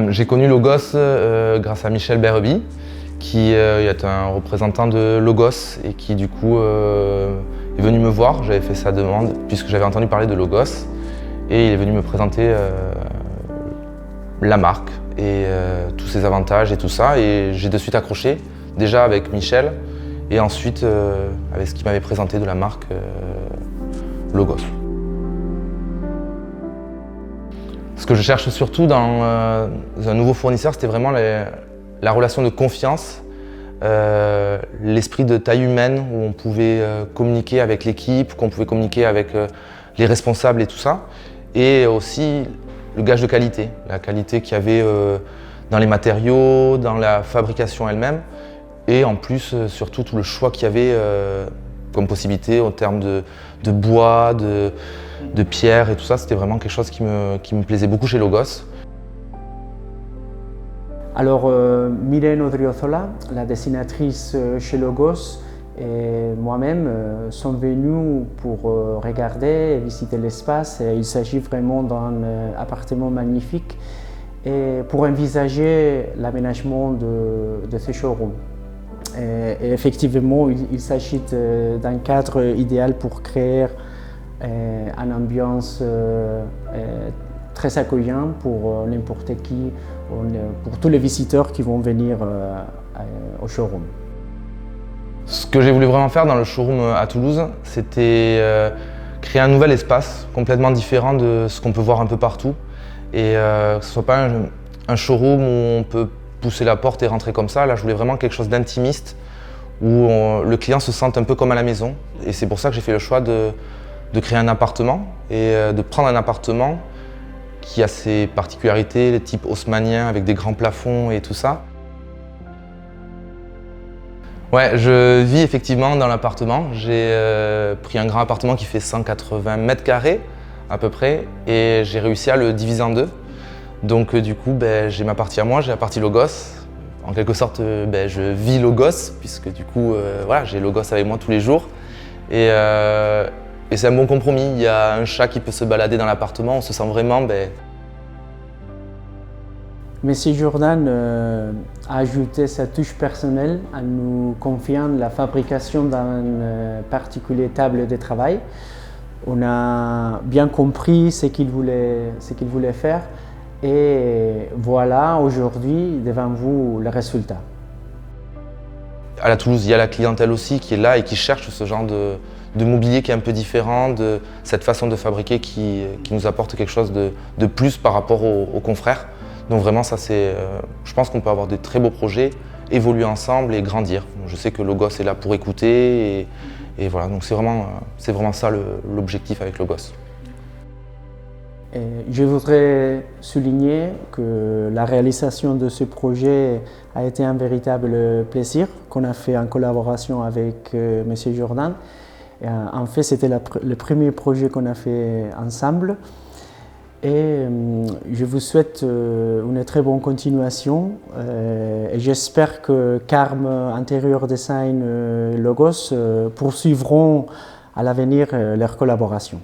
J'ai connu Logos grâce à Michel Berreby, qui est un représentant de Logos et qui du coup est venu me voir. J'avais fait sa demande puisque j'avais entendu parler de Logos et il est venu me présenter la marque et tous ses avantages et tout ça, et j'ai de suite accroché, déjà avec Michel et ensuite avec ce qu'il m'avait présenté de la marque Logos. Ce que je cherche surtout dans un nouveau fournisseur, c'était vraiment la relation de confiance, l'esprit de taille humaine où on pouvait communiquer avec l'équipe, qu'on pouvait communiquer avec les responsables et tout ça, et aussi le gage de qualité, la qualité qu'il y avait dans les matériaux, dans la fabrication elle-même, et en plus surtout tout le choix qu'il y avait comme possibilité en termes de bois, de pierre et tout ça. C'était vraiment quelque chose qui me plaisait beaucoup chez Logos. Alors Mylène Odriozola, la dessinatrice chez Logos, et moi-même sont venus pour regarder et visiter l'espace. Il s'agit vraiment d'un appartement magnifique et pour envisager l'aménagement de ce showroom. Et effectivement, il s'agit d'un cadre idéal pour créer une ambiance très accueillante pour n'importe qui, pour tous les visiteurs qui vont venir au showroom. Ce que j'ai voulu vraiment faire dans le showroom à Toulouse, c'était créer un nouvel espace complètement différent de ce qu'on peut voir un peu partout. Et que ce ne soit pas un showroom où on peut pousser la porte et rentrer comme ça. Là, je voulais vraiment quelque chose d'intimiste, où le client se sente un peu comme à la maison. Et c'est pour ça que j'ai fait le choix de créer un appartement et de prendre un appartement qui a ses particularités, le type haussmannien avec des grands plafonds et tout ça. Ouais, je vis effectivement dans l'appartement. J'ai pris un grand appartement qui fait 180 mètres carrés à peu près et j'ai réussi à le diviser en deux. Donc du coup, j'ai ma partie à moi, j'ai la partie Logos. En quelque sorte, je vis Logos puisque du coup, voilà, j'ai Logos avec moi tous les jours. Et c'est un bon compromis. Il y a un chat qui peut se balader dans l'appartement, on se sent vraiment... Monsieur Jordan a ajouté sa touche personnelle en nous confiant la fabrication d'une particulière table de travail. On a bien compris ce qu'il voulait faire et voilà aujourd'hui devant vous le résultat. À la Toulouse, il y a la clientèle aussi qui est là et qui cherche ce genre de mobilier qui est un peu différent, de cette façon de fabriquer qui nous apporte quelque chose de plus par rapport aux confrères. Donc vraiment, ça c'est, je pense qu'on peut avoir de très beaux projets, évoluer ensemble et grandir. Je sais que Logos est là pour écouter et voilà, donc c'est vraiment ça l'objectif avec Logos. Et je voudrais souligner que la réalisation de ce projet a été un véritable plaisir qu'on a fait en collaboration avec M. Jordan. Et en fait, c'était le premier projet qu'on a fait ensemble. Et je vous souhaite une très bonne continuation et j'espère que Carme Interior Design Logos poursuivront à l'avenir leur collaboration.